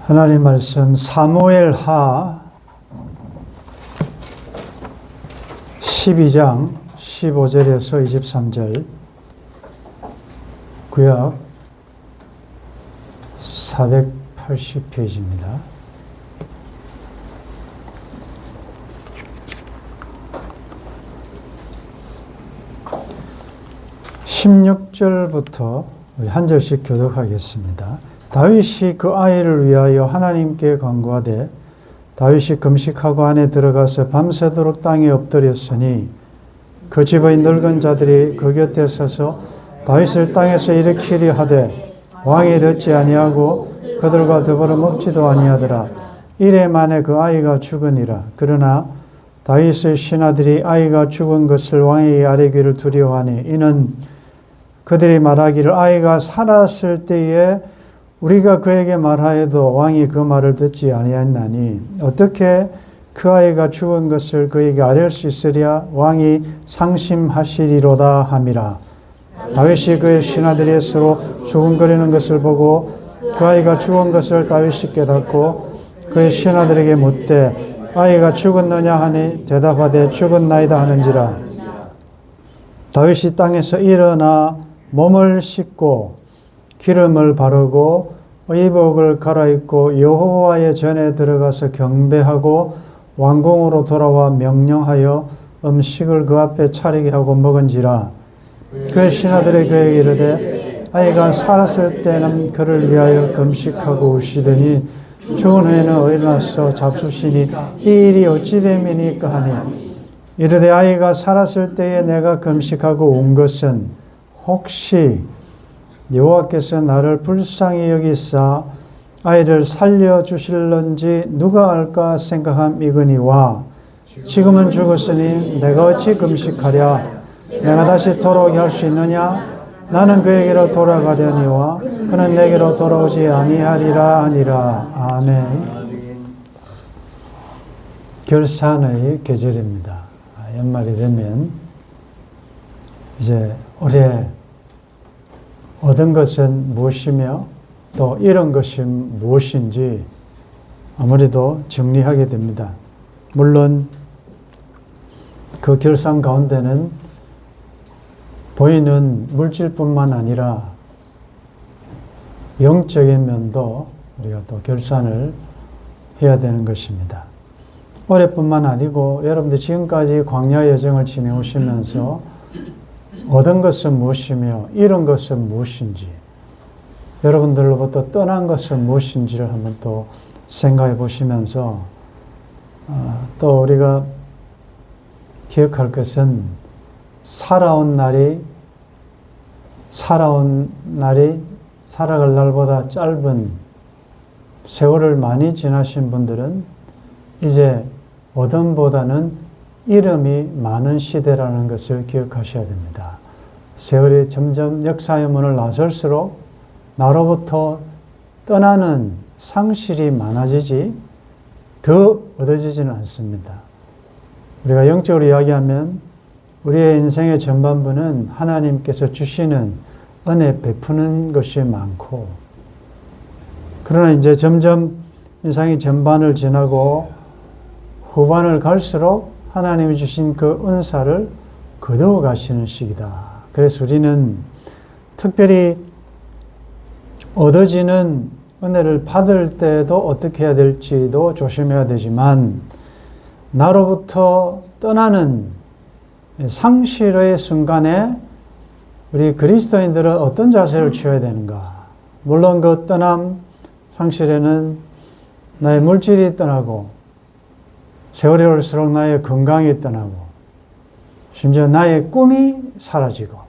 하나님 말씀 사무엘하 12장 15절에서 23절, 구약 480페이지입니다. (16절부터) 한 절씩 교독하겠습니다. 다윗이 그 아이를 위하여 하나님께 간구하되 다윗이 금식하고 안에 들어가서 밤새도록 땅에 엎드렸으니 그 집의 늙은 자들이 그 곁에 서서 다윗을 땅에서 일으키려 하되 왕이 듣지 아니하고 그들과 더불어 먹지도 아니하더라. 이래 만에 그 아이가 죽으니라. 그러나 다윗의 신하들이 아이가 죽은 것을 왕에게 아뢰기를 두려워하니 이는 그들이 말하기를 아이가 살았을 때에 우리가 그에게 말하여도 왕이 그 말을 듣지 아니하였나니 어떻게 그 아이가 죽은 것을 그에게 아뢰을 수 있으랴. 왕이 상심하시리로다 함이라. 다윗이 그의 신하들이 서로 수군거리는 것을 보고 그 아이가 죽은 것을 다윗이 깨닫고 그의 신하들에게 묻되 아이가 죽었느냐 하니 대답하되 죽었나이다 하는지라. 다윗이 땅에서 일어나 몸을 씻고 기름을 바르고 의복을 갈아입고 여호와의 전에 들어가서 경배하고 왕궁으로 돌아와 명령하여 음식을 그 앞에 차리게 하고 먹은지라. 그 신하들이 그에게 이르되 아이가 살았을 때는 그를 위하여 금식하고 우시더니 죽은 후에는 일어나서 잡수시니 이 일이 어찌 됨이니까 하니 이르되 아이가 살았을 때에 내가 금식하고 온 것은 혹시 여호와께서 나를 불쌍히 여기사 아이를 살려주실런지 누가 알까 생각함이거니와 지금은 죽었으니 내가 어찌 금식하랴. 내가 다시 돌아오게 할 수 있느냐. 나는 그에게로 돌아가려니와 그는 내게로 돌아오지 아니하리라 하니라. 아멘. 결산의 계절입니다. 연말이 되면 이제 올해 얻은 것은 무엇이며 또 잃은 것이 무엇인지 아무래도 정리하게 됩니다. 물론 그 결산 가운데는 보이는 물질뿐만 아니라 영적인 면도 우리가 또 결산을 해야 되는 것입니다. 올해뿐만 아니고 여러분들 지금까지 광야 여정을 지내오시면서 얻은 것은 무엇이며 잃은 것은 무엇인지, 여러분들로부터 떠난 것은 무엇인지를 한번 또 생각해 보시면서 또 우리가 기억할 것은 살아온 날이 살아갈 날보다 짧은 세월을 많이 지나신 분들은 이제 얻음보다는 잃음이 많은 시대라는 것을 기억하셔야 됩니다. 세월이 점점 역사의 문을 나설수록 나로부터 떠나는 상실이 많아지지 더 얻어지지는 않습니다. 우리가 영적으로 이야기하면 우리의 인생의 전반부는 하나님께서 주시는 은혜 베푸는 것이 많고, 그러나 이제 점점 인생의 전반을 지나고 후반을 갈수록 하나님이 주신 그 은사를 거두어 가시는 시기다. 그래서 우리는 특별히 얻어지는 은혜를 받을 때도 어떻게 해야 될지도 조심해야 되지만 나로부터 떠나는 상실의 순간에 우리 그리스도인들은 어떤 자세를 취해야 되는가. 물론 그 떠남 상실에는 나의 물질이 떠나고 세월이 올수록 나의 건강이 떠나고 심지어 나의 꿈이 사라지고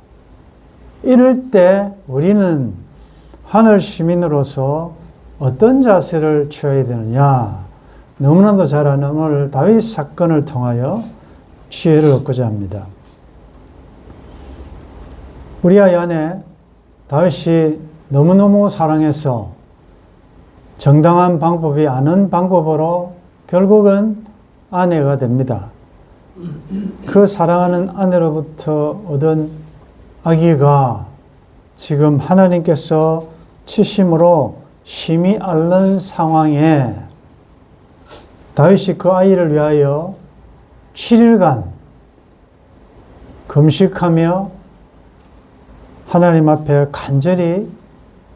이럴 때 우리는 하늘 시민으로서 어떤 자세를 취해야 되느냐. 너무나도 잘 아는 오늘 다윗 사건을 통하여 지혜를 얻고자 합니다. 우리아이 안에 다윗이 너무너무 사랑해서 정당한 방법이 아닌 방법으로 결국은 아내가 됩니다. 그 사랑하는 아내로부터 얻은 아기가 지금 하나님께서 치심으로 심히 앓는 상황에 다윗이 그 아이를 위하여 7일간 금식하며 하나님 앞에 간절히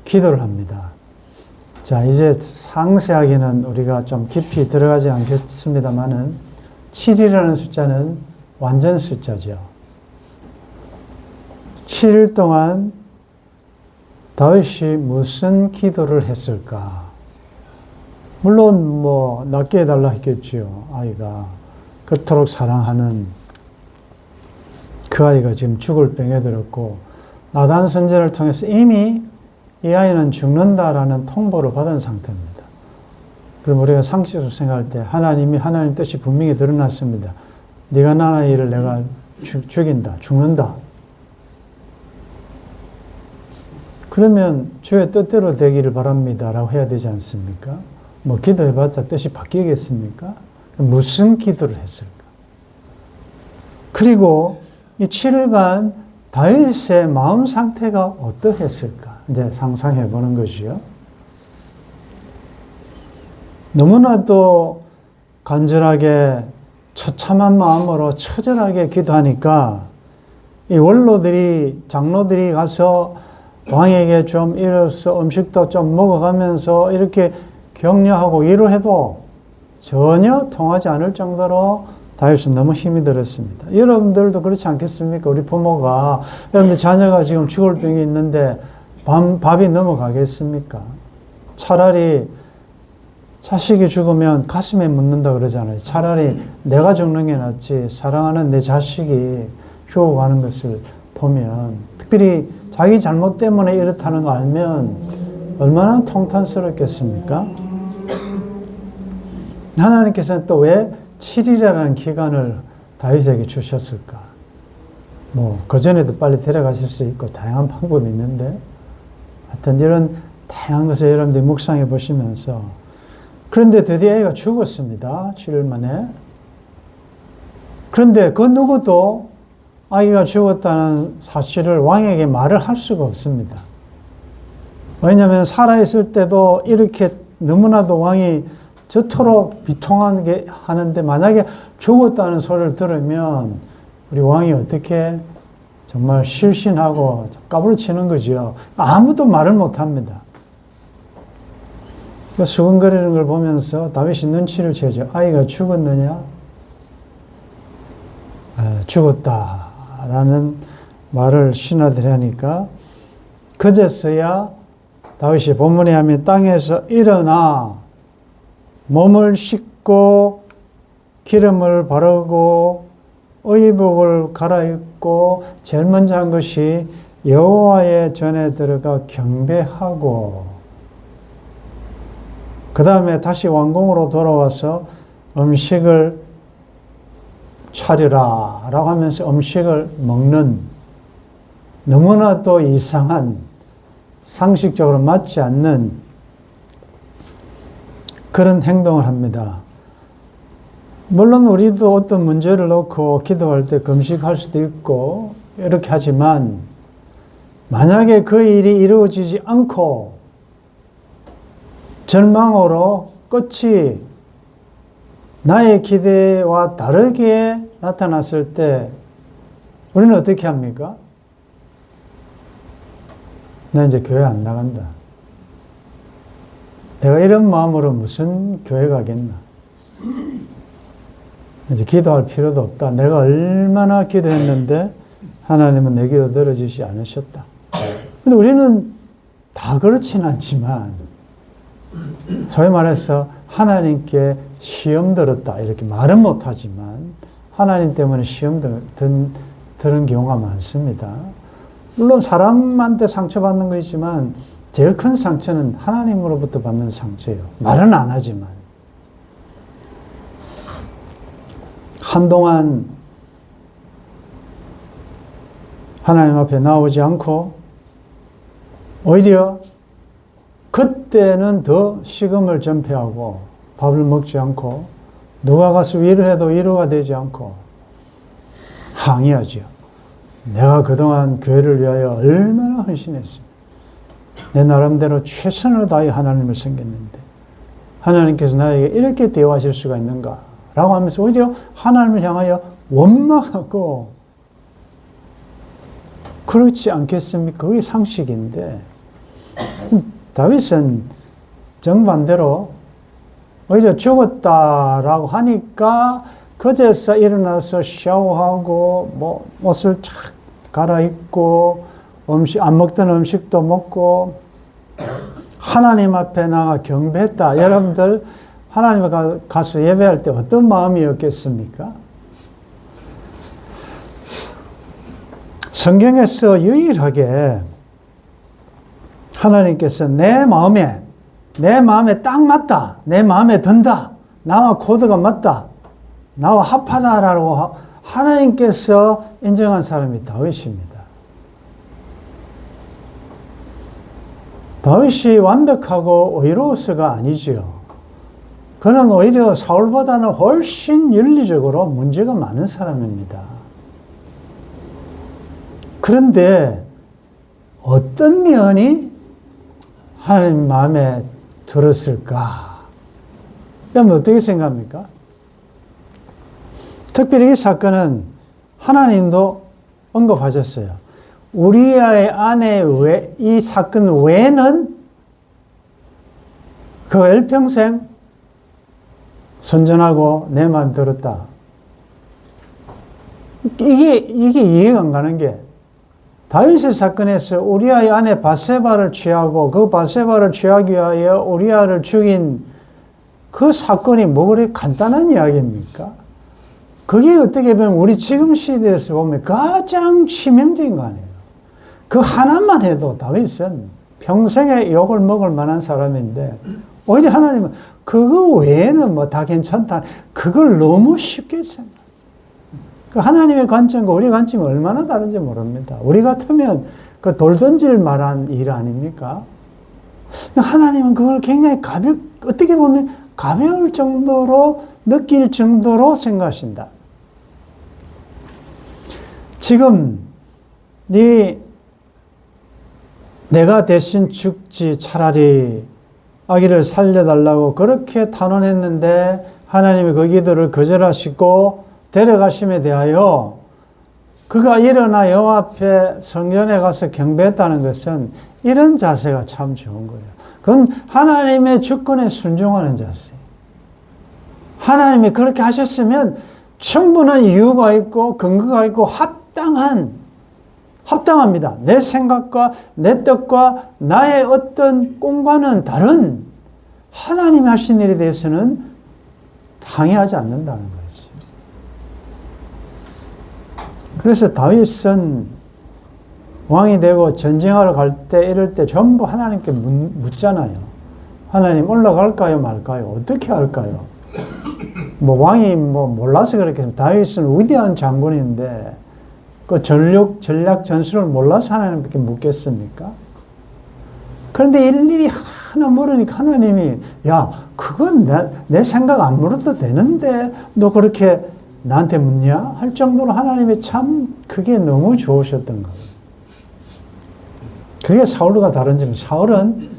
기도를 합니다. 자, 이제 상세하게는 우리가 좀 깊이 들어가지 않겠습니다만은 7이라는 숫자는 완전 숫자죠. 7일 동안 다윗이 무슨 기도를 했을까? 물론 뭐 낫게 해달라 했겠지요. 아이가 그토록 사랑하는 그 아이가 지금 죽을 병에 들었고 나단 선지자를 통해서 이미 이 아이는 죽는다라는 통보를 받은 상태입니다. 그럼 우리가 상식으로 생각할 때 하나님이 하나님 뜻이 분명히 드러났습니다. 네가 낳은 아이를 내가 죽인다, 죽는다. 그러면 주의 뜻대로 되기를 바랍니다 라고 해야 되지 않습니까? 뭐 기도해봤자 뜻이 바뀌겠습니까? 무슨 기도를 했을까? 그리고 이 7일간 다윗의 마음 상태가 어떠했을까? 이제 상상해 보는 것이요. 너무나도 간절하게 처참한 마음으로 처절하게 기도하니까 이 원로들이, 장로들이 가서 왕에게 좀 이로써 음식도 좀 먹어가면서 이렇게 격려하고 위로해도 전혀 통하지 않을 정도로 다윗은 너무 힘이 들었습니다. 여러분들도 그렇지 않겠습니까? 우리 부모가, 여러분들 자녀가 지금 죽을 병이 있는데 밥이 넘어가겠습니까? 차라리 자식이 죽으면 가슴에 묻는다 그러잖아요. 차라리 내가 죽는 게 낫지 사랑하는 내 자식이 죽어가는 것을 보면, 특별히 자기 잘못 때문에 이렇다는 거 알면 얼마나 통탄스럽겠습니까? 하나님께서는 또 왜 7일이라는 기간을 다윗에게 주셨을까? 뭐 그전에도 빨리 데려가실 수 있고 다양한 방법이 있는데 하여튼 이런 다양한 것을 여러분들이 묵상해 보시면서, 그런데 드디어 애가 죽었습니다. 7일 만에. 그런데 그 누구도 아이가 죽었다는 사실을 왕에게 말을 할 수가 없습니다. 왜냐하면 살아있을 때도 이렇게 너무나도 왕이 저토록 비통하게 하는데 만약에 죽었다는 소리를 들으면 우리 왕이 어떻게 정말 실신하고 까부러치는 거죠. 아무도 말을 못합니다. 수근거리는 걸 보면서 다윗이 눈치를 채죠. 아이가 죽었느냐? 죽었다라는 말을 신하들이 하니까 그제서야 다윗이 본문에 하면 땅에서 일어나 몸을 씻고 기름을 바르고 의복을 갈아입고 제일 먼저 한 것이 여호와의 전에 들어가 경배하고, 그 다음에 다시 왕궁으로 돌아와서 음식을 차려라 라고 하면서 음식을 먹는, 너무나도 이상한, 상식적으로 맞지 않는 그런 행동을 합니다. 물론 우리도 어떤 문제를 놓고 기도할 때 금식할 수도 있고 이렇게 하지만, 만약에 그 일이 이루어지지 않고 절망으로 끝이 나의 기대와 다르게 나타났을 때 우리는 어떻게 합니까? 나 이제 교회 안 나간다. 내가 이런 마음으로 무슨 교회 가겠나? 이제 기도할 필요도 없다. 내가 얼마나 기도했는데 하나님은 내 기도 들어주시지 않으셨다. 근데 우리는 다 그렇진 않지만, 소위 말해서 하나님께 시험 들었다 이렇게 말은 못하지만 하나님 때문에 시험 들은 경우가 많습니다. 물론 사람한테 상처받는 거 있지만 제일 큰 상처는 하나님으로부터 받는 상처예요. 말은 안 하지만. 한동안 하나님 앞에 나오지 않고 오히려 그때는 더 식음을 전폐하고 밥을 먹지 않고 누가 가서 위로해도 위로가 되지 않고 항의하죠. 내가 그동안 교회를 위하여 얼마나 헌신했습니까? 내 나름대로 최선을 다해 하나님을 섬겼는데 하나님께서 나에게 이렇게 대화하실 수가 있는가? 라고 하면서 오히려 하나님을 향하여 원망하고 그렇지 않겠습니까? 그게 상식인데 다윗은 정반대로 오히려 죽었다라고 하니까 그제서 일어나서 샤워하고 뭐 옷을 착 갈아입고 안 먹던 음식도 먹고 하나님 앞에 나가 경배했다. 여러분들 하나님 앞에 가서 예배할 때 어떤 마음이었겠습니까? 성경에서 유일하게 하나님께서 내 마음에 딱 맞다. 내 마음에 든다. 나와 코드가 맞다. 나와 합하다라고 하나님께서 인정한 사람이 다윗입니다. 다윗이 완벽하고 의로워서가 아니지요. 그는 오히려 사울보다는 훨씬 윤리적으로 문제가 많은 사람입니다. 그런데 어떤 면이 하나님 마음에 들었을까? 여러분 어떻게 생각합니까? 특별히 이 사건은 하나님도 언급하셨어요. 우리아의 아내 이 사건 외에는 그 일평생 선전하고 내 마음 들었다. 이게 이해가 안 가는 게 다윗의 사건에서 우리아의 아내 바세바를 취하고 그 바세바를 취하기 위하여 우리아를 죽인 그 사건이 뭐 그렇게 간단한 이야기입니까? 그게 어떻게 보면 우리 지금 시대에서 보면 가장 치명적인 거 아니에요. 그 하나만 해도 다윗은 평생에 욕을 먹을 만한 사람인데 오히려 하나님은 그거 외에는 뭐 다 괜찮다. 그걸 너무 쉽게 생각해요. 그 하나님의 관점과 우리 관점이 얼마나 다른지 모릅니다. 우리 같으면 그 돌 던질 만한 일 아닙니까? 하나님은 그걸 굉장히 어떻게 보면 가벼울 정도로 느낄 정도로 생각하신다. 지금 내가 대신 죽지 차라리 아기를 살려달라고 그렇게 탄원했는데 하나님이 그 기도를 거절하시고 데려가심에 대하여 그가 일어나 여호와 앞에 성전에 가서 경배했다는 것은 이런 자세가 참 좋은 거예요. 그건 하나님의 주권에 순종하는 자세. 하나님이 그렇게 하셨으면 충분한 이유가 있고 근거가 있고 합당합니다. 내 생각과 내 뜻과 나의 어떤 꿈과는 다른 하나님이 하신 일에 대해서는 항의하지 않는다는 거지. 그래서 다윗은 왕이 되고 전쟁하러 갈 때 이럴 때 전부 하나님께 묻잖아요. 하나님 올라갈까요 말까요? 어떻게 할까요? 뭐 왕이 뭐 몰라서 그렇게 다윗은 위대한 장군인데 그 전략 전술을 몰라서 하나님께 묻겠습니까? 그런데 일일이 하나 물으니까 하나님이 야 그건 내 생각 안 물어도 되는데 너 그렇게 나한테 묻냐? 할 정도로 하나님이 참 그게 너무 좋으셨던 거예요. 그게 사울과 다른 점이 사울은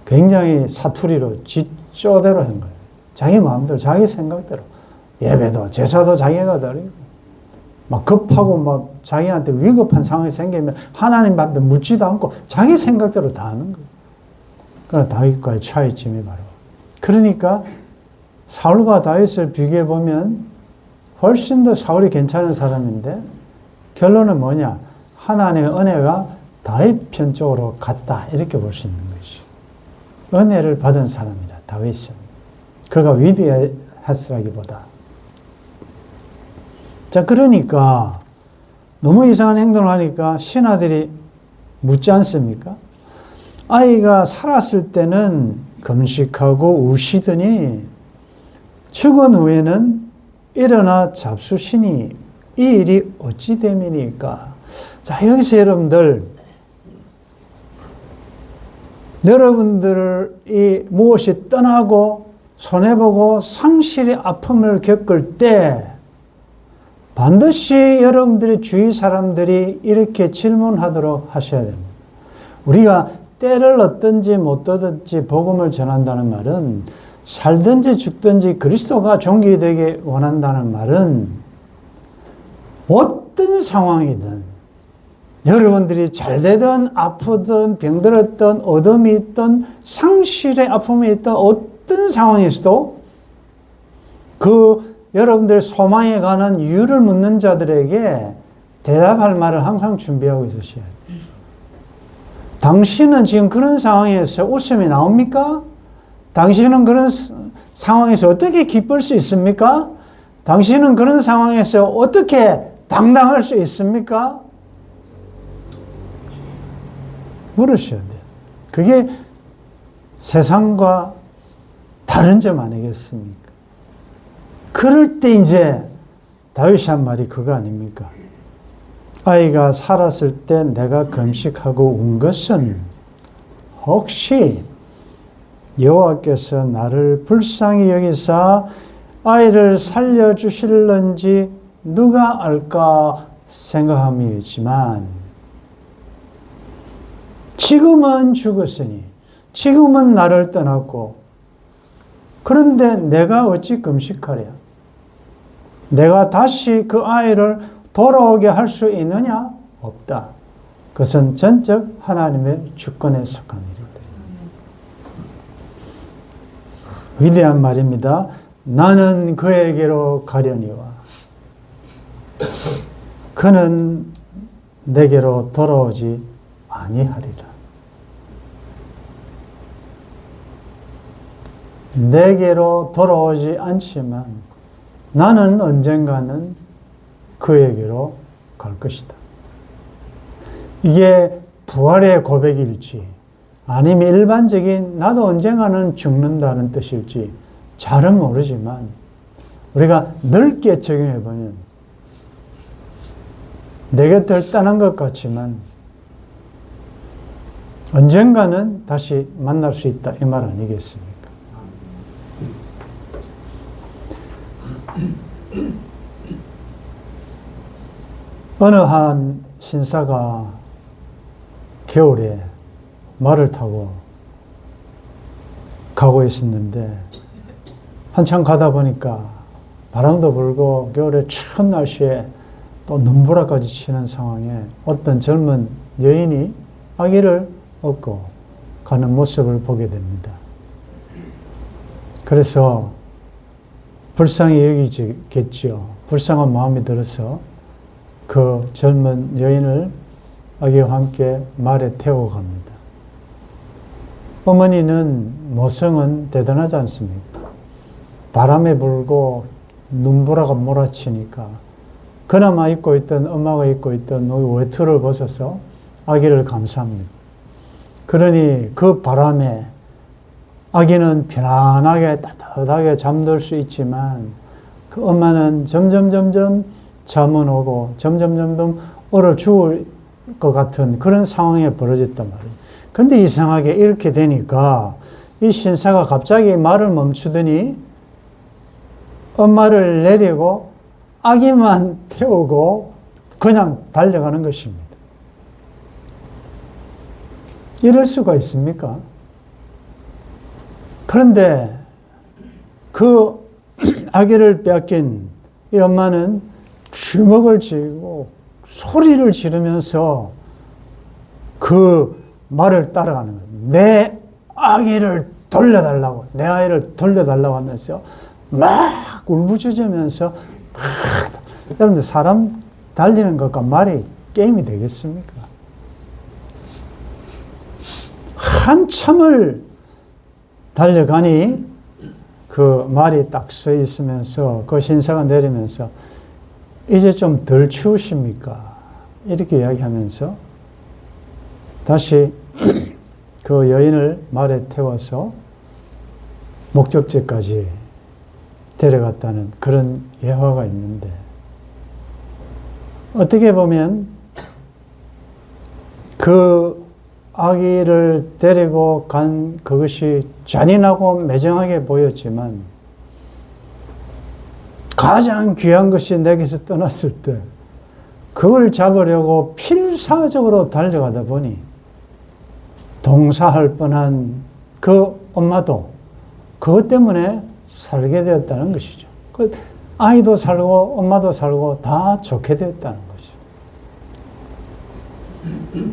굉장히 사투리로 지쪼대로 한 거예요. 자기 마음대로 자기 생각대로 예배도 제사도 자기가 드리고 막 급하고 막 자기한테 위급한 상황이 생기면 하나님 앞에 묻지도 않고 자기 생각대로 다 하는 거예요. 그러나 다윗과의 차이점이 바로 그러니까 사울과 다윗을 비교해 보면 훨씬 더 사울이 괜찮은 사람인데 결론은 뭐냐? 하나님의 은혜가 다윗 편 쪽으로 갔다 이렇게 볼 수 있는 것이죠. 은혜를 받은 사람이다. 다윗은 그가 위대했으라기보다 자 그러니까 너무 이상한 행동을 하니까 신하들이 묻지 않습니까? 아이가 살았을 때는 금식하고 우시더니 죽은 후에는 일어나 잡수시니 이 일이 어찌 됨이니까? 자 여기서 여러분들이 무엇이 떠나고 손해보고 상실의 아픔을 겪을 때 반드시 여러분들의 주위 사람들이 이렇게 질문하도록 하셔야 됩니다. 우리가 때를 얻든지 못 얻든지 복음을 전한다는 말은, 살든지 죽든지 그리스도가 존귀되게 원한다는 말은, 어떤 상황이든 여러분들이 잘되든 아프든 병들었든 어둠이 있든 상실의 아픔이 있든 어떤 상황에서도 그 여러분들의 소망에 관한 이유를 묻는 자들에게 대답할 말을 항상 준비하고 있으셔야 돼요. 당신은 지금 그런 상황에서 웃음이 나옵니까? 당신은 그런 상황에서 어떻게 기쁠 수 있습니까? 당신은 그런 상황에서 어떻게 당당할 수 있습니까? 물으셔야 돼요. 그게 세상과 다른 점 아니겠습니까? 그럴 때 이제 다윗이 한 말이 그거 아닙니까? 아이가 살았을 때 내가 금식하고 운 것은 혹시 여호와께서 나를 불쌍히 여기사 아이를 살려주실런지 누가 알까 생각함이지만, 지금은 죽었으니, 지금은 나를 떠났고, 그런데 내가 어찌 금식하랴? 내가 다시 그 아이를 돌아오게 할 수 있느냐? 없다. 그것은 전적 하나님의 주권에 속한 일이다. 위대한 말입니다. 나는 그에게로 가려니와 그는 내게로 돌아오지 아니하리라. 내게로 돌아오지 않지만 나는 언젠가는 그에게로 갈 것이다. 이게 부활의 고백일지 아니면 일반적인 나도 언젠가는 죽는다는 뜻일지 잘은 모르지만, 우리가 넓게 적용해보면 내 곁을 떠난 것 같지만 언젠가는 다시 만날 수 있다, 이 말 아니겠습니까? 어느 한 신사가 겨울에 말을 타고 가고 있었는데, 한참 가다 보니까 바람도 불고 겨울에 추운 날씨에 또 눈보라까지 치는 상황에 어떤 젊은 여인이 아기를 업고 가는 모습을 보게 됩니다. 그래서 불쌍히 여기겠죠. 불쌍한 마음이 들어서 그 젊은 여인을 아기와 함께 말에 태우고 갑니다. 어머니는 모성은 대단하지 않습니까? 바람에 불고 눈보라가 몰아치니까 그나마 입고 있던, 엄마가 입고 있던 외투를 벗어서 아기를 감쌉니다. 그러니 그 바람에 아기는 편안하게 따뜻하게 잠들 수 있지만 그 엄마는 점점 잠은 오고 점점 얼어 죽을 것 같은 그런 상황에 벌어졌단 말이에요. 근데 이상하게 이렇게 되니까 이 신사가 갑자기 말을 멈추더니 엄마를 내리고 아기만 태우고 그냥 달려가는 것입니다. 이럴 수가 있습니까? 그런데 그 아기를 빼앗긴 이 엄마는 주먹을 쥐고 소리를 지르면서 그 말을 따라가는 거예요. 내 아기를 돌려달라고, 내 아이를 돌려달라고 하면서 막 울부짖으면서 여러분들 사람 달리는 것과 말이 게임이 되겠습니까? 한참을 달려가니 그 말이 딱 서 있으면서 그 신사가 내리면서 이제 좀 덜 추우십니까? 이렇게 이야기하면서 다시 그 여인을 말에 태워서 목적지까지 데려갔다는 그런 예화가 있는데, 어떻게 보면 그 아기를 데리고 간 그것이 잔인하고 매정하게 보였지만, 가장 귀한 것이 내게서 떠났을 때 그걸 잡으려고 필사적으로 달려가다 보니 동사할 뻔한 그 엄마도 그것 때문에 살게 되었다는 것이죠. 그 아이도 살고 엄마도 살고 다 좋게 되었다는 거죠.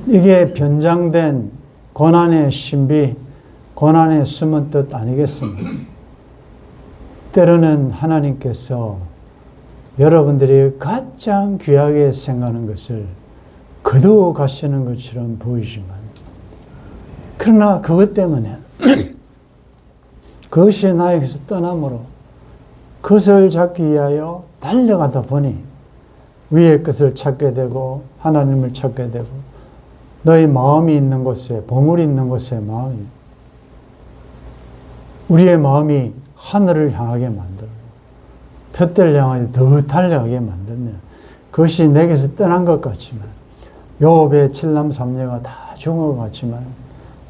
이게 변장된 고난의 신비, 고난의 숨은 뜻 아니겠습니까? 때로는 하나님께서 여러분들이 가장 귀하게 생각하는 것을 거두어 가시는 것처럼 보이지만, 그러나 그것 때문에 그것이 나에게서 떠남으로 그것을 잡기 위하여 달려가다 보니 위의 것을 찾게 되고 하나님을 찾게 되고 너희 마음이 있는 곳에, 보물이 있는 곳에 마음이, 우리의 마음이 하늘을 향하게 만들고 푯대를 향하여 더 달려가게 만들면 그것이 내게서 떠난 것 같지만, 욥의 7남 3녀가 다 죽은 것 같지만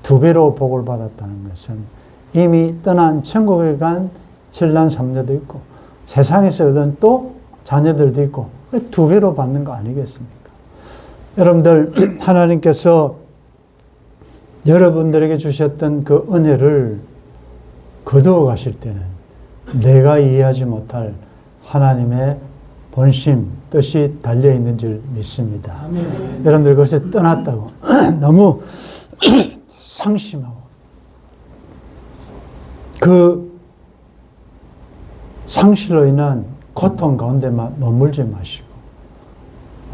2배로 복을 받았다는 것은 이미 떠난 천국에 간 7남 3녀도 있고 세상에서 얻은 또 자녀들도 있고 2배로 받는 거 아니겠습니까? 여러분들, 하나님께서 여러분들에게 주셨던 그 은혜를 거두어 가실 때는 내가 이해하지 못할 하나님의 본심, 뜻이 달려있는 줄 믿습니다. 아멘. 여러분들 그것을 떠났다고 너무 상심하고 그 상실로 인한 고통 가운데만 머물지 마시고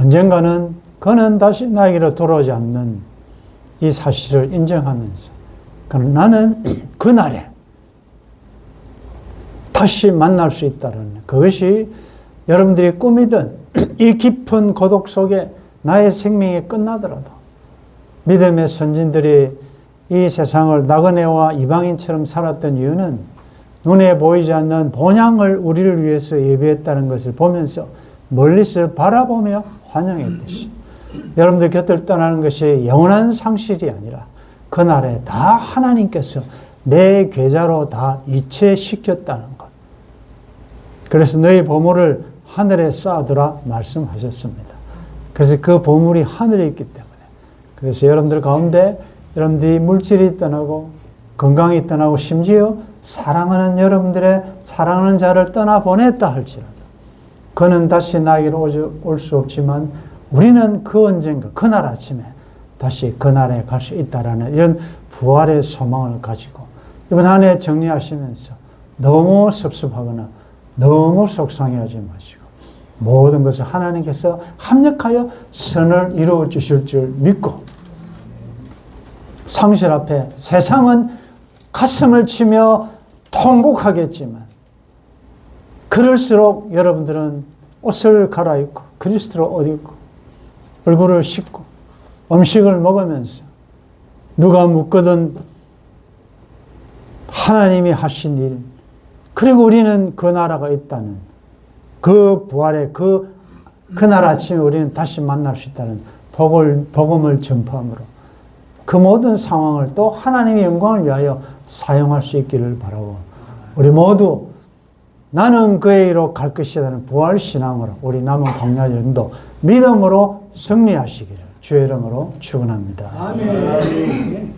언젠가는 그는 다시 나에게로 돌아오지 않는 이 사실을 인정하면서 나는 그날에 다시 만날 수 있다는, 그것이 여러분들이 꾸미던 이 깊은 고독 속에 나의 생명이 끝나더라도 믿음의 선진들이 이 세상을 나그네와 이방인처럼 살았던 이유는 눈에 보이지 않는 본향을 우리를 위해서 예비했다는 것을 보면서 멀리서 바라보며 환영했듯이 여러분들 곁을 떠나는 것이 영원한 상실이 아니라 그날에 다 하나님께서 내 계좌로 다 이체시켰다는 것. 그래서 너희 보물을 하늘에 쌓아두라 말씀하셨습니다. 그래서 그 보물이 하늘에 있기 때문에, 그래서 여러분들 가운데 여러분들이 물질이 떠나고 건강이 떠나고 심지어 사랑하는 여러분들의 사랑하는 자를 떠나보냈다 할지라도 그는 다시 나에게로 올 수 없지만 우리는 그 언젠가 그날 아침에 다시 그날에 갈 수 있다라는 이런 부활의 소망을 가지고 이번 한 해 정리하시면서 너무 섭섭하거나 너무 속상해하지 마시고 모든 것을 하나님께서 합력하여 선을 이루어 주실 줄 믿고, 상실 앞에 세상은 가슴을 치며 통곡하겠지만 그럴수록 여러분들은 옷을 갈아입고 그리스도를 옷 입고 얼굴을 씻고 음식을 먹으면서 누가 묻거든 하나님이 하신 일, 그리고 우리는 그 나라가 있다는 그 부활의 그날 아침에 우리는 다시 만날 수 있다는 복음을 전파함으로 그 모든 상황을 또 하나님의 영광을 위하여 사용할 수 있기를 바라고, 우리 모두 나는 그의 이로 갈 것이라는 부활신앙으로 우리 남은 광야 연도 믿음으로 승리하시기를 주의 이름으로 축원합니다. 아멘.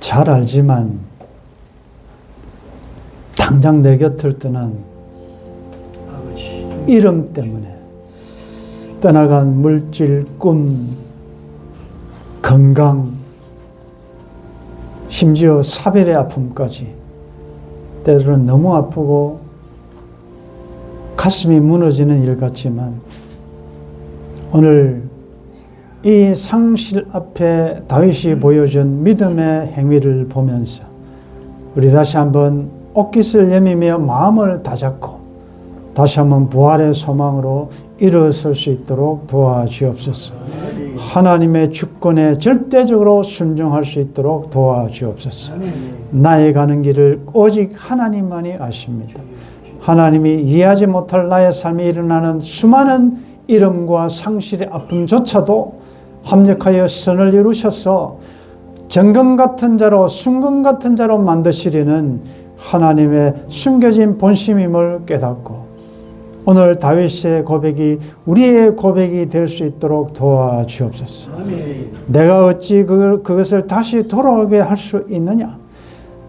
잘 알지만 당장 내 곁을 떠난 이름 때문에 떠나간 물질, 꿈, 건강, 심지어 사별의 아픔까지 때로는 너무 아프고 가슴이 무너지는 일 같지만 오늘 이 상실 앞에 다윗이 보여준 믿음의 행위를 보면서 우리 다시 한번 옷깃을 내밀며 마음을 다잡고 다시 한번 부활의 소망으로 일어설 수 있도록 도와주옵소서. 하나님의 주권에 절대적으로 순종할 수 있도록 도와주옵소서. 나의 가는 길을 오직 하나님만이 아십니다. 하나님이 이해하지 못할 나의 삶이 일어나는 수많은 이름과 상실의 아픔조차도 합력하여 선을 이루셔서 정금 같은 자로 순금 같은 자로 만드시려는 하나님의 숨겨진 본심임을 깨닫고 오늘 다윗의 고백이 우리의 고백이 될 수 있도록 도와주옵소서. 내가 어찌 그것을 다시 돌아오게 할 수 있느냐?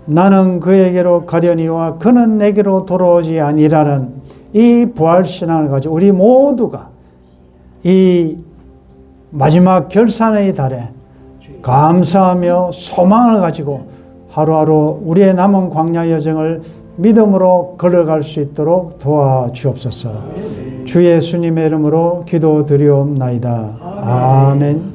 나는 그에게로 가려니와 그는 내게로 돌아오지 아니라는 이 부활신앙을 가지고 우리 모두가 이 마지막 결산의 달에 감사하며 소망을 가지고 하루하루 우리의 남은 광야 여정을 믿음으로 걸어갈 수 있도록 도와주옵소서. 주 예수님의 이름으로 기도드리옵나이다. 아멘.